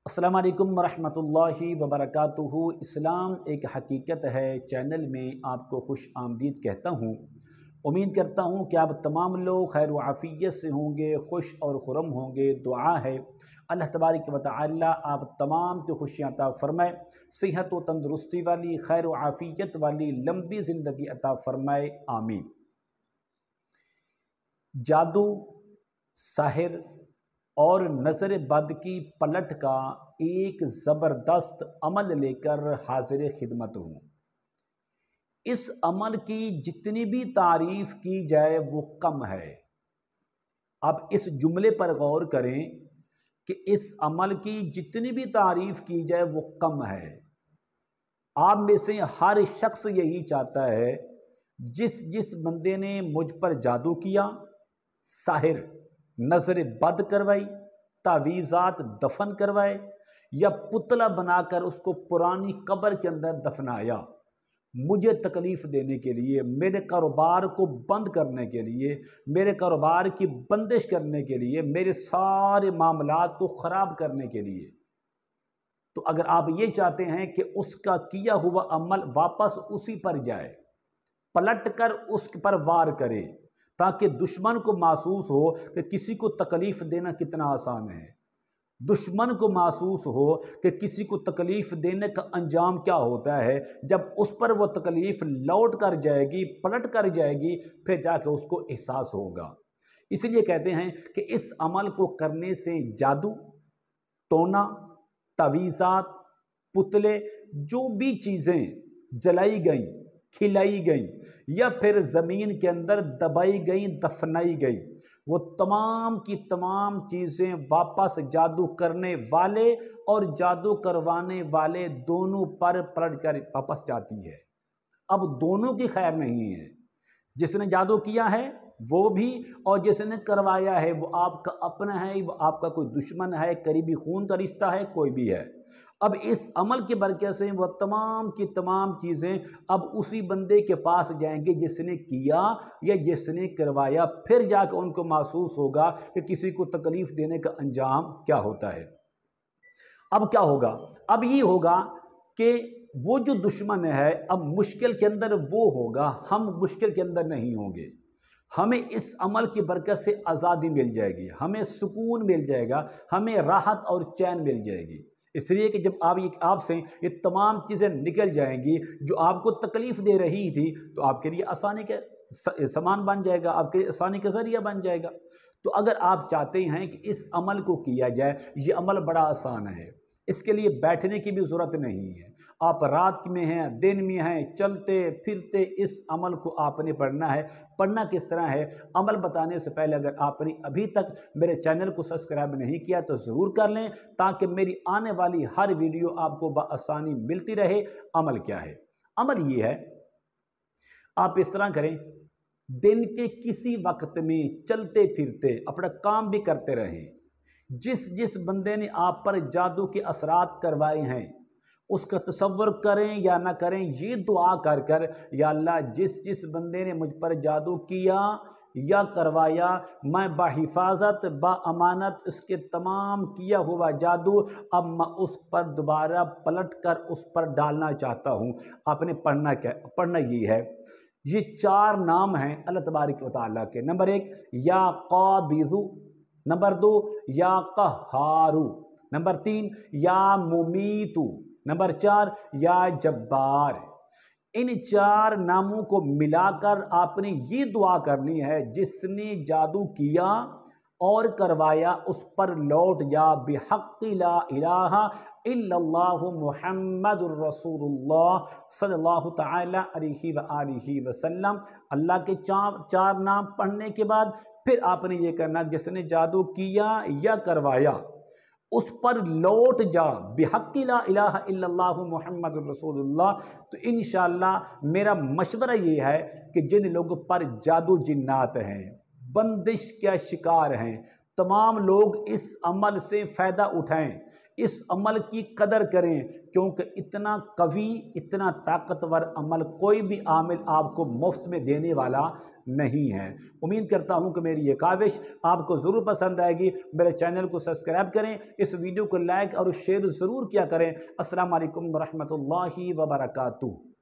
السلام علیکم ورحمۃ اللہ وبرکاتہ۔ اسلام ایک حقیقت ہے چینل میں آپ کو خوش آمدید کہتا ہوں۔ امید کرتا ہوں کہ آپ تمام لوگ خیر و عافیت سے ہوں گے، خوش اور خرم ہوں گے۔ دعا ہے اللہ تبارک و تعالی آپ تمام کو خوشیاں عطا فرمائے، صحت و تندرستی والی، خیر و عافیت والی لمبی زندگی عطا فرمائے، آمین۔ جادو، ساحر اور نظر بد کی پلٹ کا ایک زبردست عمل لے کر حاضر خدمت ہوں۔ اس عمل کی جتنی بھی تعریف کی جائے وہ کم ہے۔ آپ اس جملے پر غور کریں کہ اس عمل کی جتنی بھی تعریف کی جائے وہ کم ہے۔ آپ میں سے ہر شخص یہی چاہتا ہے جس بندے نے مجھ پر جادو کیا، ساحر، نظر بد کروائی، تعویذات دفن کروائے یا پتلا بنا کر اس کو پرانی قبر کے اندر دفنایا، مجھے تکلیف دینے کے لیے، میرے کاروبار کو بند کرنے کے لیے، میرے کاروبار کی بندش کرنے کے لیے، میرے سارے معاملات کو خراب کرنے کے لیے۔ تو اگر آپ یہ چاہتے ہیں کہ اس کا کیا ہوا عمل واپس اسی پر جائے، پلٹ کر اس پر وار کرے، تاکہ دشمن کو محسوس ہو کہ کسی کو تکلیف دینا کتنا آسان ہے، دشمن کو محسوس ہو کہ کسی کو تکلیف دینے کا انجام کیا ہوتا ہے، جب اس پر وہ تکلیف لوٹ کر جائے گی، پلٹ کر جائے گی، پھر جا کے اس کو احساس ہوگا۔ اس لیے کہتے ہیں کہ اس عمل کو کرنے سے جادو، ٹونا، تعویذات، پتلے، جو بھی چیزیں جلائی گئیں، کھلائی گئیں یا پھر زمین کے اندر دبائی گئیں، دفنائی گئیں، وہ تمام کی تمام چیزیں واپس جادو کرنے والے اور جادو کروانے والے دونوں پر پلٹ کر واپس جاتی ہے۔ اب دونوں کی خیر نہیں ہے، جس نے جادو کیا ہے وہ بھی اور جس نے کروایا ہے وہ آپ کا اپنا ہے، وہ آپ کا کوئی دشمن ہے، قریبی خون کا رشتہ ہے، کوئی بھی ہے۔ اب اس عمل کی برکت سے وہ تمام کی تمام چیزیں اب اسی بندے کے پاس جائیں گے جس نے کیا یا جس نے کروایا، پھر جا کے ان کو محسوس ہوگا کہ کسی کو تکلیف دینے کا انجام کیا ہوتا ہے۔ اب کیا ہوگا؟ اب یہ ہوگا کہ وہ جو دشمن ہے اب مشکل کے اندر وہ ہوگا، ہم مشکل کے اندر نہیں ہوں گے۔ ہمیں اس عمل کی برکت سے آزادی مل جائے گی، ہمیں سکون مل جائے گا، ہمیں راحت اور چین مل جائے گی۔ اس لیے کہ جب آپ سے یہ تمام چیزیں نکل جائیں گی جو آپ کو تکلیف دے رہی تھی، تو آپ کے لیے آسانی کا سامان بن جائے گا، آپ کے لیے آسانی کا ذریعہ بن جائے گا۔ تو اگر آپ چاہتے ہیں کہ اس عمل کو کیا جائے، یہ عمل بڑا آسان ہے، اس کے لیے بیٹھنے کی بھی ضرورت نہیں ہے۔ آپ رات میں ہیں، دن میں ہیں، چلتے پھرتے اس عمل کو آپ نے پڑھنا ہے۔ پڑھنا کس طرح ہے؟ عمل بتانے سے پہلے اگر آپ نے ابھی تک میرے چینل کو سبسکرائب نہیں کیا تو ضرور کر لیں، تاکہ میری آنے والی ہر ویڈیو آپ کو بآسانی ملتی رہے۔ عمل کیا ہے؟ عمل یہ ہے، آپ اس طرح کریں، دن کے کسی وقت میں چلتے پھرتے اپنا کام بھی کرتے رہیں، جس بندے نے آپ پر جادو کے اثرات کروائے ہیں اس کا تصور کریں یا نہ کریں، یہ دعا کر کر، یا اللہ جس بندے نے مجھ پر جادو کیا یا کروایا، میں بحفاظت امانت اس کے تمام کیا ہوا جادو اب میں اس پر دوبارہ پلٹ کر اس پر ڈالنا چاہتا ہوں۔ آپ نے پڑھنا یہ ہے، یہ 4 نام ہیں اللہ تبارک و تعالیٰ کے۔ نمبر 1 یا قابض، نمبر 2 یا قہار، نمبر 3 یا ممیت، نمبر 4 یا جبار۔ ان 4 ناموں کو ملا کر آپ نے یہ دعا کرنی ہے، جس نے جادو کیا اور کروایا اس پر لوٹ جا، بحق لا الہ الا اللہ محمد الرسول اللہ صلی اللہ تعالی علیہ وآلہ وسلم۔ اللہ کے 4 نام پڑھنے کے بعد پھر آپ نے یہ کرنا، جس نے جادو کیا یا کروایا اس پر لوٹ جا، بحق لا الہ الا اللہ محمد الرسول اللہ۔ تو انشاءاللہ میرا مشورہ یہ ہے کہ جن لوگوں پر جادو جنات ہیں، بندش کا شکار ہیں، تمام لوگ اس عمل سے فائدہ اٹھائیں، اس عمل کی قدر کریں، کیونکہ اتنا قوی، اتنا طاقتور عمل کوئی بھی عامل آپ کو مفت میں دینے والا نہیں ہے۔ امید کرتا ہوں کہ میری یہ کاوش آپ کو ضرور پسند آئے گی۔ میرے چینل کو سبسکرائب کریں، اس ویڈیو کو لائک اور شیئر ضرور کیا کریں۔ السلام علیکم ورحمۃ اللہ وبرکاتہ۔